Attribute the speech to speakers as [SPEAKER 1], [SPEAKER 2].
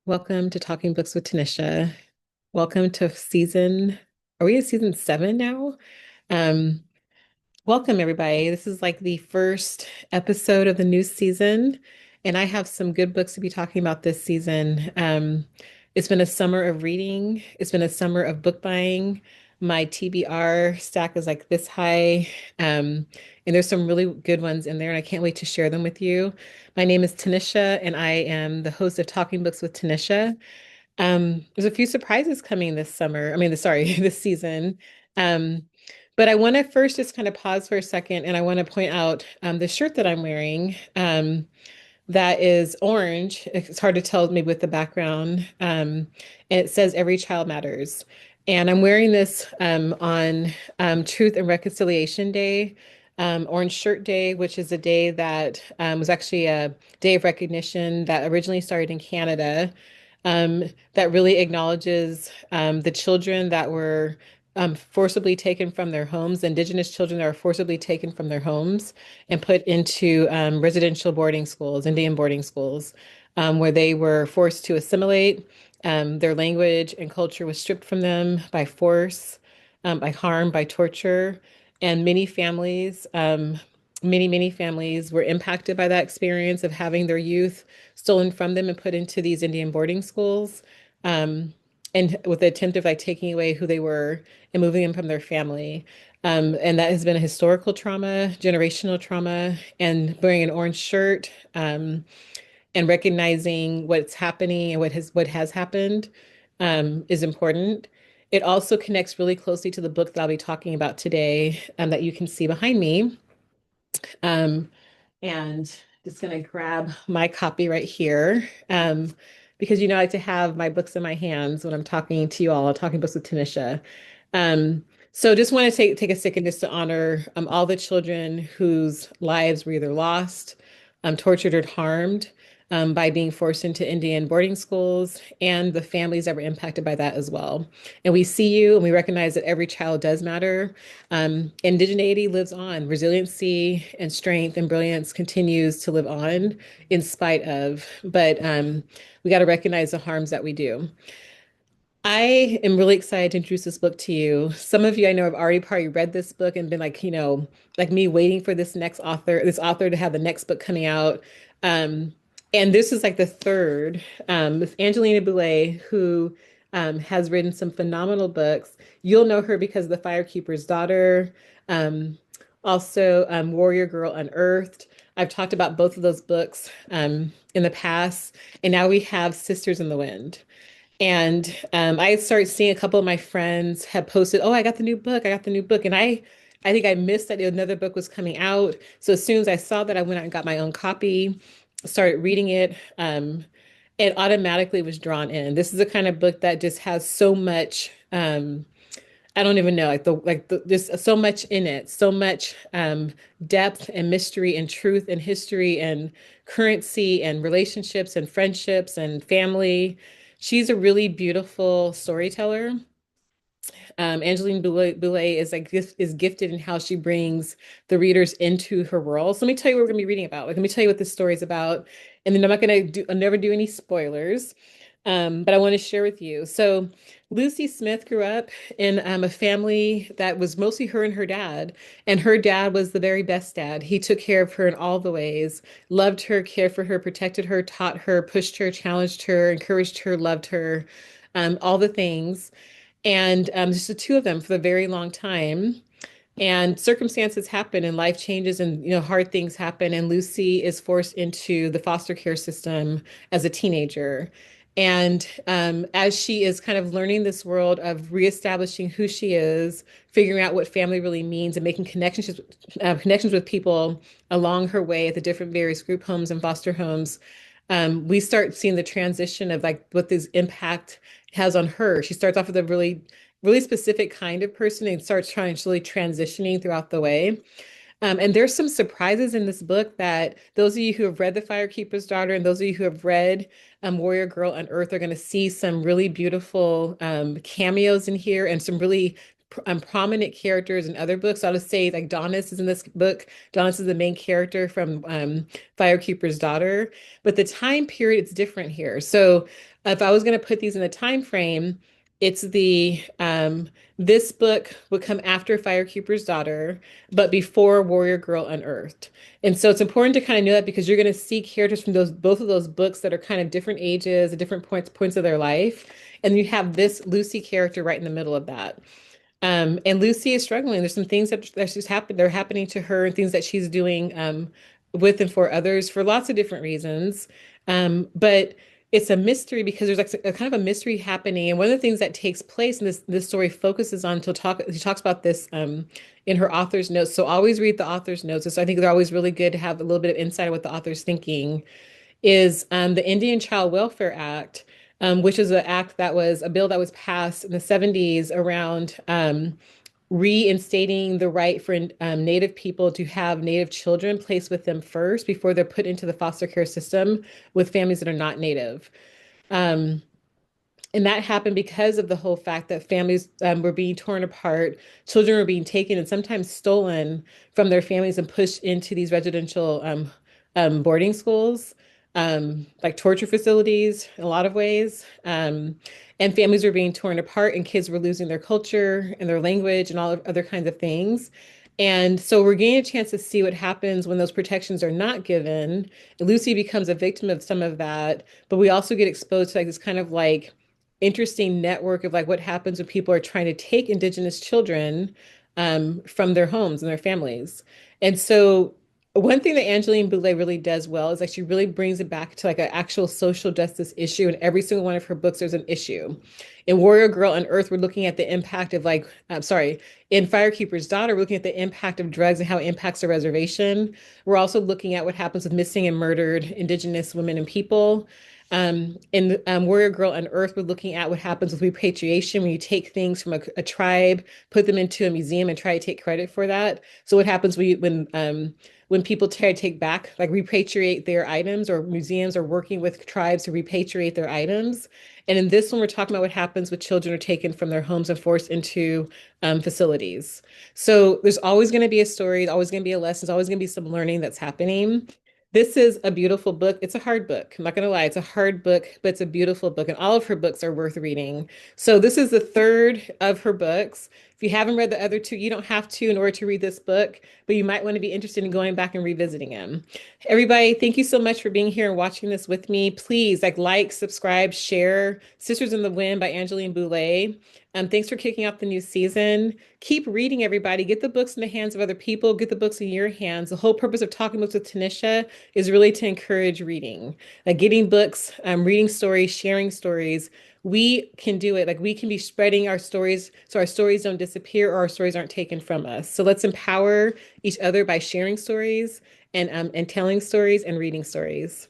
[SPEAKER 1] Welcome to Talking Books with Tanisha. Welcome to are we in season 7 now? Um, Welcome everybody. This is like the first episode of the new season, and I have some good books to be talking about this season. It's been a summer of reading. It's been a summer of book buying. My TBR stack is like this high, and there's some really good ones in there, and I can't wait to share them with you. My name is Tanisha, and I am the host of Talking Books with Tanisha. There's a few surprises coming this summer. Sorry, this season. Um, but I want to first just kind of pause for a second, and I want to point out the shirt that I'm wearing. That is orange. It's hard to tell maybe with the background. And it says "Every Child Matters." And I'm wearing this on Truth and Reconciliation Day, Orange Shirt Day, which is a day that was actually a day of recognition that originally started in Canada, that really acknowledges the children that were forcibly taken from their homes, Indigenous children that were forcibly taken from their homes and put into residential boarding schools, Indian boarding schools, where they were forced to assimilate. Their language and culture was stripped from them by force, by harm, by torture. And many families were impacted by that experience of having their youth stolen from them and put into these Indian boarding schools. Um, and with the attempt of like taking away who they were and moving them from their family. And that has been a historical trauma, generational trauma, and wearing an orange shirt, and recognizing what's happening and what has happened, is important. It also connects really closely to the book that I'll be talking about today, that you can see behind me. Um, and just gonna grab my copy right here. Because I like to have my books in my hands when I'm talking to you all, talking books with Tanisha. So just want to take a second just to honor all the children whose lives were either lost, tortured, or harmed by being forced into Indian boarding schools, and the families that were impacted by that as well. And we see you and we recognize that every child does matter. Indigeneity lives on. Resiliency and strength and brilliance continues to live on in spite of, but we got to recognize the harms that we do. I am really excited to introduce this book to you. Some of you I know have already probably read this book and been like, like me waiting for this author to have the next book coming out. Um, and this is like the third. It's Angelina Boulley, who has written some phenomenal books. You'll know her because of The Firekeeper's Daughter, um, also Warrior Girl Unearthed. I've talked about both of those books in the past, and now we have Sisters in the Wind. And I started seeing a couple of my friends had posted, "Oh, I got the new book. I got the new book." And I think I missed that another book was coming out. So as soon as I saw that, I went out and got my own copy, started reading it, and automatically was drawn in. This is the kind of book that just has so much. I don't even know, just so much in it, so much depth and mystery and truth and history and currency and relationships and friendships and family. She's a really beautiful storyteller. Angeline Boulley is gifted in how she brings the readers into her world. So let me tell you what we're going to be reading about. Like, let me tell you what this story is about, and then I'll never do any spoilers. But I want to share with you. So Lucy Smith grew up in a family that was mostly her and her dad, and her dad was the very best dad. He took care of her in all the ways, loved her, cared for her, protected her, taught her, pushed her, challenged her, encouraged her, loved her, all the things. And just the two of them for a very long time. And circumstances happen and life changes and hard things happen. And Lucy is forced into the foster care system as a teenager. And as she is kind of learning this world of reestablishing who she is, figuring out what family really means, and making connections with people along her way at the different various group homes and foster homes, we start seeing the transition of like what this impact has on her. She starts off with a really specific kind of person and starts trying to really transitioning throughout the way. And there's some surprises in this book that those of you who have read The Firekeeper's Daughter and those of you who have read Warrior Girl Unearthed are going to see some really beautiful cameos in here and some really prominent characters in other books. I'll just say like Donis is in this book. Donis is the main character from Firekeeper's Daughter, but the time period it's different here. So if I was going to put these in a time frame, it's the this book would come after Firekeeper's Daughter, but before Warrior Girl Unearthed. And so it's important to kind of know that because you're going to see characters from those both of those books that are kind of different ages, at different points of their life. And you have this Lucy character right in the middle of that. And Lucy is struggling. There's some things that she's happened, they're happening to her and things that she's doing with and for others for lots of different reasons. But it's a mystery because there's like a kind of a mystery happening. And one of the things that takes place and this story focuses on she talks about this in her author's notes. So always read the author's notes. So I think they're always really good to have a little bit of insight of what the author's thinking is the Indian Child Welfare Act, which is a bill that was passed in the 70s around reinstating the right for Native people to have Native children placed with them first before they're put into the foster care system with families that are not Native. Um, and that happened because of the whole fact that families were being torn apart, children were being taken and sometimes stolen from their families and pushed into these residential boarding schools, like torture facilities in a lot of ways. And families were being torn apart and kids were losing their culture and their language and all of other kinds of things. And so we're getting a chance to see what happens when those protections are not given. Lucy becomes a victim of some of that, but we also get exposed to like this kind of like interesting network of like what happens when people are trying to take Indigenous children from their homes and their families. And so one thing that Angeline Boulley really does well is like she really brings it back to like an actual social justice issue. In every single one of her books, there's an issue. In Warrior Girl Unearthed, we're looking at the impact of like, I'm sorry, in Firekeeper's Daughter, we're looking at the impact of drugs and how it impacts a reservation. We're also looking at what happens with missing and murdered Indigenous women and people. In Warrior Girl Unearthed, we're looking at what happens with repatriation when you take things from a tribe, put them into a museum, and try to take credit for that. So what happens when people try to take back, like repatriate their items, or museums are working with tribes to repatriate their items. And in this one, we're talking about what happens when children are taken from their homes and forced into facilities. So there's always going to be a story, always going to be a lesson, there's always going to be some learning that's happening. This is a beautiful book. It's a hard book. I'm not going to lie. It's a hard book, but it's a beautiful book. And all of her books are worth reading. So this is the third of her books. If you haven't read the other two, you don't have to in order to read this book, but you might want to be interested in going back and revisiting them. Everybody, thank you so much for being here and watching this with me. Please like, subscribe, share Sisters in the Wind by Angeline Boulley. Thanks for kicking off the new season. Keep reading, everybody. Get the books in the hands of other people. Get the books in your hands. The whole purpose of Talking Books with Tanisha is really to encourage reading, like getting books, reading stories, sharing stories. We can do it. Like we can be spreading our stories so our stories don't disappear or our stories aren't taken from us. So let's empower each other by sharing stories and telling stories and reading stories.